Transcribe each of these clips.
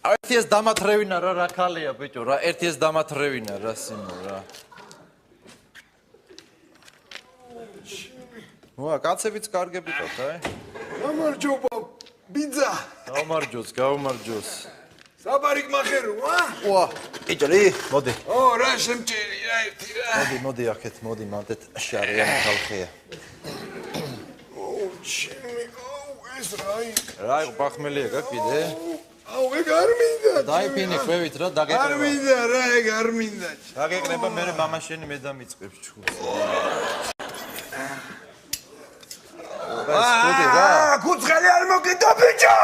ერთიეს დამათრევინა რა ქალია ბიჭო რა ერთიეს დამათრევინა რა სიმო რა ვა კაცებიც კარგებითოთ აი გამარჯობა ბიძა გაუმარჯოს საბარიკ მახერო ვა იჭრი მოდი რა შემჭერი რა ერთი რა მოდი აქეთ მოდი მანდეთ შარიანი ხალხია ჩემი ეს რა იყო ბახმელია გაკიდე ეგ არ მინდა დაიფინი ხვევით რა დაგეკრება არ მინდა რა ეგ არ მინდა დაგეკრება მე მამაშენი მე დამიწყებს ჩხუბს კუცხელი არ მოგიდა ბიჭო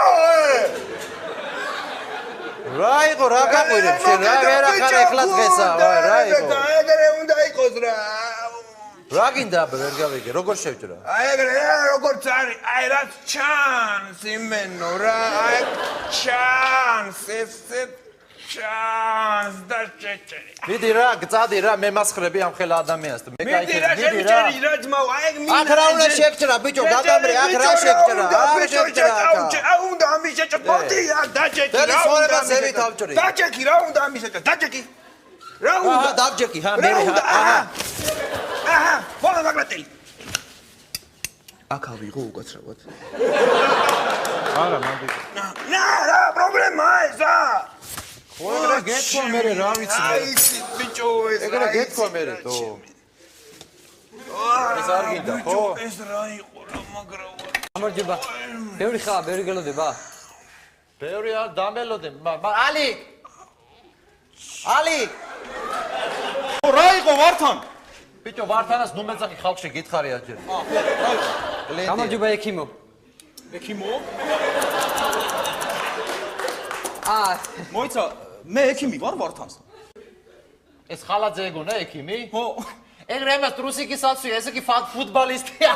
რა იყო რა გაყვირებ შენ რა ვერა ხარ ეხლა დღესა რა იყო ეგრე უნდა იყოს რა რა გინდა ვერ გავიგე როგორ შევჭრა აი ეგრე როგორც არის აი რა ჩანს იმენო რა აი ჩანს ეს ჩანს და შეჭერი მიდი რა გწადი რა მე მასხრები ამ ხელა ადამიანს მე кайფები მიდი რა რა ძმაო აი ეგ მინდა აქ რა უნდა შეგჭრა ბიჭო გადამრე აქ რა შეგჭრა რა შეგჭრა აუ უნდა ამიშეჭო მოდი აქ დაჭეკი რა უნდა ზევით ავჭრი დაჭეკი რა უნდა ამიშეჭო დაჭეკი რა უნდა დაჭეკი ჰა მე აჰა მოლა მაგრატელი აქ ავიღო უკაცრავად არა მანდი რა პრობლემაა ესა ხო ეგრე გეთქვა მე რა ვიცი მე აიცი ბიჭო ეს ეგრე გეთქვა მე თო ეს არ გინდა ხო ეს რა იყო რა მაგრა გამარჯობა ბევრი ხა ბევრი გელოდება ბევრი არ დამელოდე ალი რა იყო ვართან ბიჭო ვართანას ნუმეცახი ხალხში გითხარი აჯერ გამარჯობა ექიმო მოიცა მე ექიმი ვარ ვართანს ეს ხალაძე ეგონა ექიმი ხო ეგრე ამას ტრუსიკის აცვია ესე კი ფუტბალისტია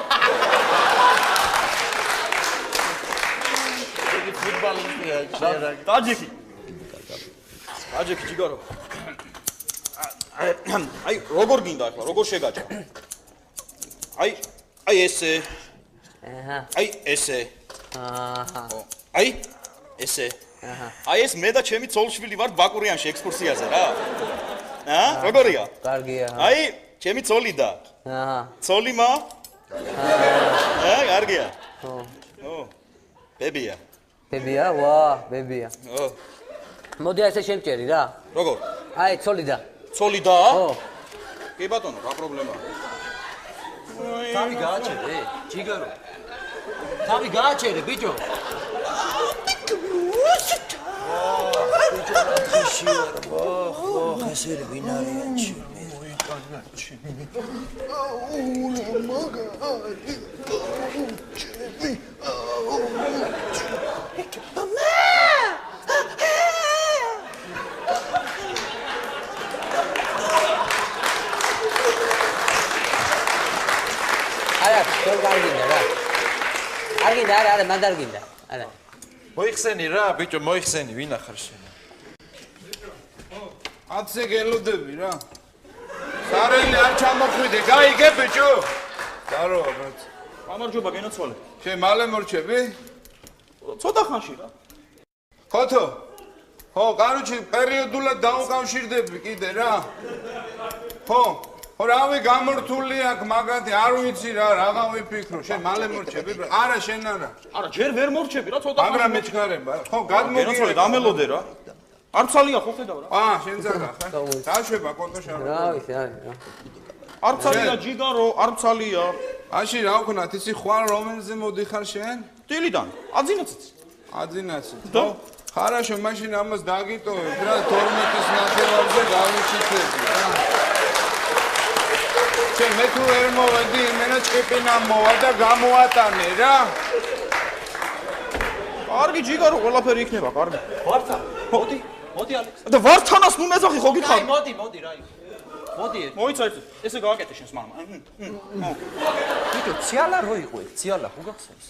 იგი ფუტბალისტია შეიძლება დაჯექი ჯიგარო აი როგორ გინდა ახლა როგორ შეგაჭა აი ესე აი ესე აი ესე აი ეს მე და ჩემი ცოლშვილი ვართ ბაკურიანში ექსკურსიაზე რა როგორია კარგია აი ჩემი ცოლი და ცოლი კარგია ბებია ვა ბებია მოდი ასე შემჭერი რა როგორ აი ცოლი და ხო კი ბატონო რა პრობლემაა თავი გააჩერე ჯიგარო თავი გააჩერე ბიჭო ხესერი ვინ არიან ჩემი არა კარგია რა არგინდა არა მანდ არგინდა არა მოიხსენი რა ბიჭო მოიხსენი ვინ ახარ შენ აცე გელოდები რა სარელი არ ჩამოხვიდე გაიგე ბიჭო დაროა ბრატ გამარჯობა გენოცვალე შენ მალე მორჩები ცოტა ხანში რა ხოთო ხო კაროჩი პერიოდულად დაუკავშირდები კიდე რა ხო რავი გამორთული აქ მაგათი არ ვიცი რა რაღა ვიფიქრო შენ მალე მორჩები არა შენ არა ჯერ ვერ მორჩები რა ცოტა მაგრამ მეჩქარება ხო გადმოგიე დამელოდე რა არცალია ხო ხედავ რა შენ ზაგა ხა დაშვება კონტოშა რა ვიცი რა არცალია ჯიგარო არცალია აში რა ვქნათ ისი ხვალ რომელზე მოდიხარ შენ დილიდან აძინაცი ხო ხარაშო მაშინ ამას დაგიტოვებ რა 12-ის ნახევარზე გავიჩიტები რა შენ მე თუ ვერ მოვედი იმენა ჭკიპინა მოვა და გამოატანე რა კარგი ჯიგარო ყველაფერი იქნება კარგი ვართან მოდი ალექს და ვართანას ნუ მეძახი ხო გითხარი მოდი რა მოდი მოიცა ესე გააკეთე შენს მამა ბიჭო ციალა რო იყო ეგ ციალა ხო გახსოვს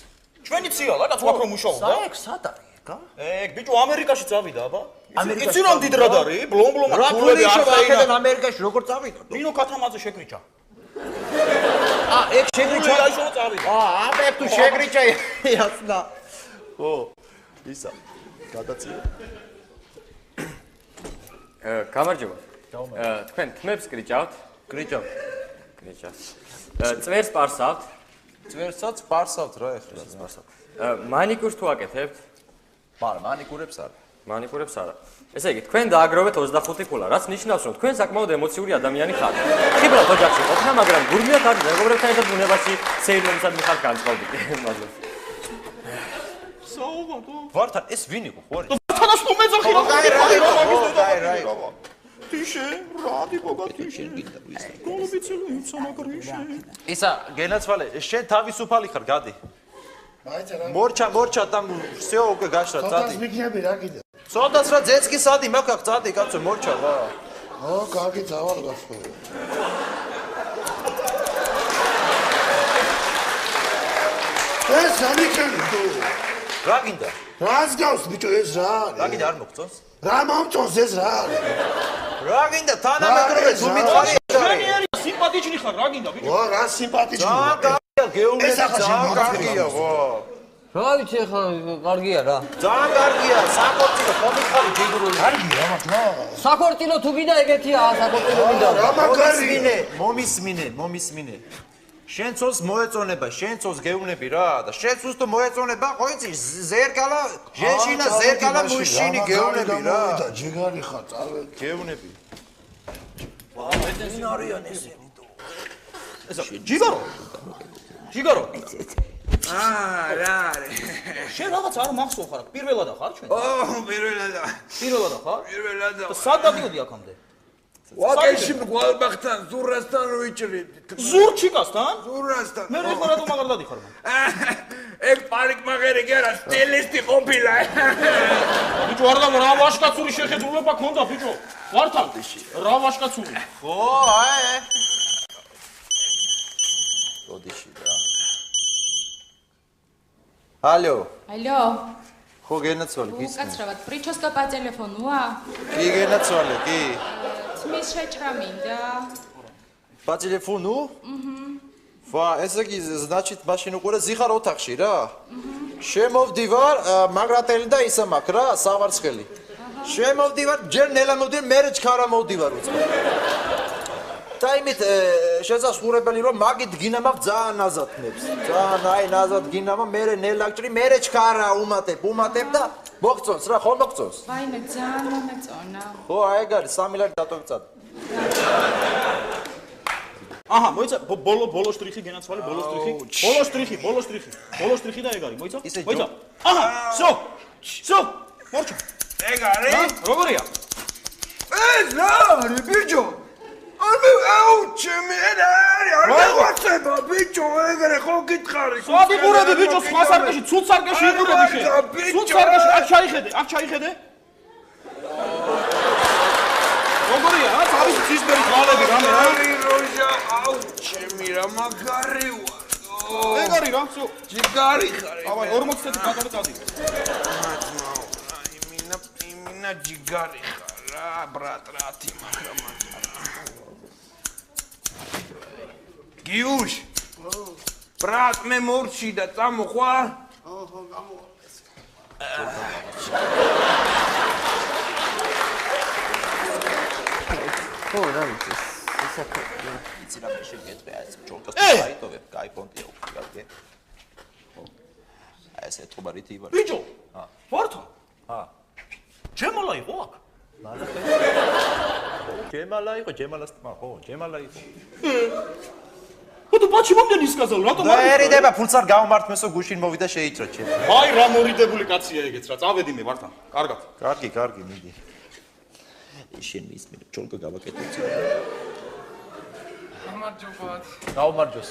ჩვენი ციალა რაც ვაკრო მუშაობდა საექ სად არის ეგა ეგ ბიჭო ამერიკაში წავიდა აბა იცი რომ დიდრად არის ბლომბლომა ფულები ახლა ამერიკაში როგორ წავიდა ნინო კათამაძე შეკრიჭა ეგ შეგრიჭა აიშო წავიდა ეგ თუ შეგრიჭა იასნა ო ისა გადაწია გამარჯობა. თქვენ თმებს კრიჭავთ? კრიჭავ. კრიჭავს. წვერს პარსავთ? წვერსაც პარსავთ რა ეხლა. მანიკურს თუ აკეთებთ? მაგრამ მანიკურებს არა. მანიკურებს არა. ესე იგი, თქვენ დააგროვეთ 25 ქულა, რაც ნიშნავს, რომ თქვენ საკმაოდ ემოციური ადამიანი ხართ. ხიბლად ოჯახში ყოფნა, მაგრამ გურმია ხართ, მეგობრებთან ერთად ბუნებაში სეირნობისად მიხართ განწყობილი. მადლობა. საუბათო. ვართან ეს ვინ იყო ხო არის? თანას თუ მეძახი რა. რაი. თიშე, რადი ბოგათიშე. გოლობიცელი სამაგრიშე. ისა გენაცვალე, შენ თავისუფალი ხარ, გადი. მორჩა там всё უკვე გაშრა, წადი. ცოტას მიგნები რა კიდე. ცოტას რა ძეცკი სადი მაქვს, წადი კაცო, მორჩა რა. კარგი წავალ გასწორე. ეს ამიქენი თუ. რა გინდა? რას გავს ბიჭო ეს რა არის? რა გინდა არ მოგწონს? რა მომწონს ეს რა არის? რა გინდა თანამედროვე თუ მითხარი? სიმპათიჩნი ხარ, რა გინდა ბიჭო? ვა რა სიმპათიჩნი. კარგია, გეუბნები ძალიან კარგია, ვა. რა ვიცი ახლა კარგია რა. ძალიან კარგია, საკორტილო ხომ მითხარი ჯიგრული. კარგია მაგრამ. საკორტილო თუ გინდა ეგეთია, საკორტილო გინდა. რა მაგარია. მომისმინე. შენ წოს მოეწონება, შენ წოს გეუბნები რა და შენ წოს თუ მოეწონება, ხო იცი, ზერკალა, ჟეშინა ზერკალა მუშინი გეუბნები რა. და ჯიგარი ხარ, წავე. გეუბნები. ვინ არიან ესენი თუ? ესა ჯიგარო. რა არის? შენ რაღაც არ მახსოვ ხარ, პირველადა ხარ ჩვენ? პირველადა. პირველადა ხარ? პირველადა. და სად დადიოდი აქამდე? ვაკეში მგვალბახთან ზურასთან ვიჭრით. ზურჩიკასთან? ზურასთან. მე რა ხარ რატომ აღარ დადიხარ მან? ეგ პარიკმაღერი კი არა, სტილისტი ყოფილა. ბიჭო არ და რა ვაშკაცური შეხედულება ქონდა ბიჭო? ვართან რა ვაშკაცური? ხო, აი. ოდიში რა. ალო. Алло, ხო გენაცვალე, გისმენთ. უკაცრავად, პრიჩოსკა по телефонуა? კი გენაცვალე, კი. თმის შეჭრა მინდა. По телефону? ვა, ესე იგი, значит, მაშინ უკვე ზიხარ ოთახში რა? შემოვდივარ, მაგრატელი და ისა მაქვს რა, სავარცხელი. შემოვდივარ, ჯერ ნელა მოვდივარ, მერე ჩქარა მოვდივარ უცხო. და იმით შესაძლებელი რომ მაგით გინამა ძალიან ნაზადნებს. ძალიან აი ნაზად გინამა, მერე ნელა გჭრი, მერე ჩქარა უმატებ და მოგწონს რა, ხო მოგწონს? ვაიმე, ძალიან მომეწონა. ხო, აი ეგ არის 3 ლარი დატოვწად. აჰა, მოიცა ბოლო შტრიხი გენაცვალე, ბოლო შტრიხი და ეგ არის, მოიცა? მოიცა. აჰა, всё, მორჩა. ეგ არის? როგორია? ეს რა არის ბიჭო? ჩემი არ დავაცება ბიჭო, ეგრე ხო გითხარი. სვადი ყურები ბიჭო, სხვა სარკეში, ცუდ სარკეში იყურები შენ. ცუდ სარკეში, აქ ჩაიხედე. როგორია, რა არის ცისბერი ხალები რამე რა? როჟა, აუ, ჩემი რა მაგარი ვარ. ეგ არის რა, всё. ჯიგარი ხარ. აბა 40 წელი გადავე წადი. იმინა ჯიგარი ხარ რა, ბრატ, რათი მაგრამ. გიუშ. ბრატ, მე მორჩი და წამოხვა. ხო, გამოვა. ხო, რა ვიცი. ისაკ იცი რა შეგეწე ეს ჯოლკას დაიტოვებ, კაი პონტია უკვე გაგე. ხო. აი ეს ეთყობარითი ვარ. ბიჭო. ვართან. ჯემალა იყო აქ. ჯემალა იყო, ჯემალას თმა, ხო, ჯემალა იყო. ხოდა ბაჩი მომდენი ისკაზალ, რატომ დაერიდება ფულს არ გამომართმესო გუშინ მოვიდა შეიჭრა ჩემ. აი რა მორიდებული კაცია ეგეც რა, წავედი მე ვართან. კარგად. კარგი, მიდი. შენ მისმენ, ჯოლკა გავაკეთებ. გამარჯობათ. გაუმარჯოს.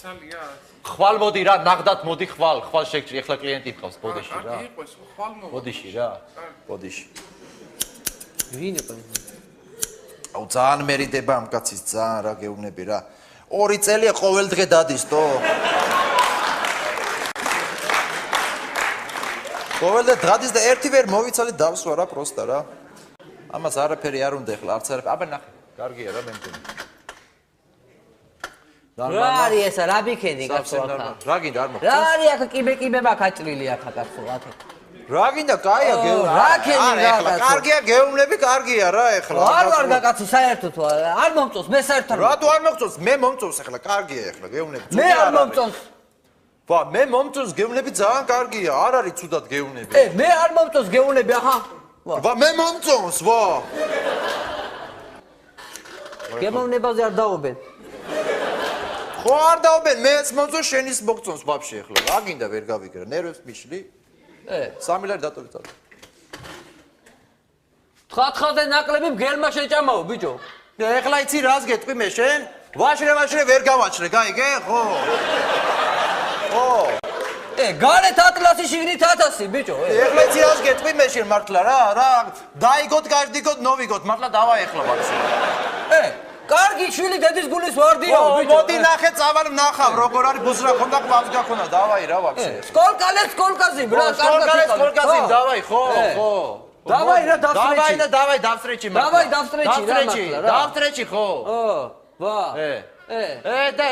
ძალიან. ხვალ მოდი რა, ნახდათ მოდი ხვალ შეგჭრი, ახლა კლიენტი მყავს ბოდიში რა. კარგი იყოს, ხვალ მოვა. ბოდიში რა. ბოდიში. ვინ იყო? აუ ძალიან მერიდება ამ კაცის, ძალიან რა გეუბნები რა. 2 წელია ყოველ დღე დადის თო. ყოველ დღე დადის და ერთი ვერ მოვიცალე დავსვა რა პროსტა რა. ამას არაფერი არ უნდა ეხლა, არც არაფერი. აბა ნახე, კარგია რა მე მგონი. რა არის ესა, რა ბიქენი კაცო აქ? რა გინდა არ მოხდა? რა არის აქ კიბე მაქვს აჭრილი აქ კაცო აქ. რა გინდა, კაია გეუბნები. რა ქენი რა ეხლა კაცო. კარგია გეუბნები, კარგია რა ეხლა. არ და კაცო საერთოდ არ მომწონს მე საერთოდ. რატო არ მომწონს? მე მომწონს ეხლა, კარგია ეხლა გეუბნები. მე არ მომწონს. ვა, მე მომწონს გეუბნები ძალიან კარგია, არ არის ცუდად გეუბნები. მე არ მომწონს გეუბნები, ახლა. ვა, მე მომწონს, ვა. გემოვნებაზე არ დაობენ. ხო არ დაობენ, მეც მომწონს შენის მოგწონს ვაფშე ეხლა. რა გინდა ვერ გავიგრა, ნერვებს მიშლი? 3 ლარი დატოვე წავი. 9-9-ზე ნაკლები მგელმა შეჭამაო, ბიჭო. ეხლა იცი რას გეტყვი მე შენ? ვაშრე ვერ გავაჩრე, გაიგე? ხო. ხო. გარეთ ატლასი შიგნით 1000, ბიჭო. ეხლა იცი რას გეტყვი მე შენ მართლა რა დაიგოთ, გაჟდიგოთ, ნოვიგოთ, მართლა დავა ეხლა ვაფშე. კარგი შვილი დედის გულის ვარდიო, ბიჭო. მოდი ნახე, წავალ ნახავ, როგორ არის ბუსრა ხონდა, ყავს გაქონა, დავაი რა ვაფშე. სკოლკაზე, ბრა, სკოლკაზე, დავაი, ხო. დავაი რა დავსტრეჩი. დავაი და დავაი დავსტრეჩი მართლა. დავაი დავსტრეჩი რა მართლა რა. დავსტრეჩი ხო. ვა. და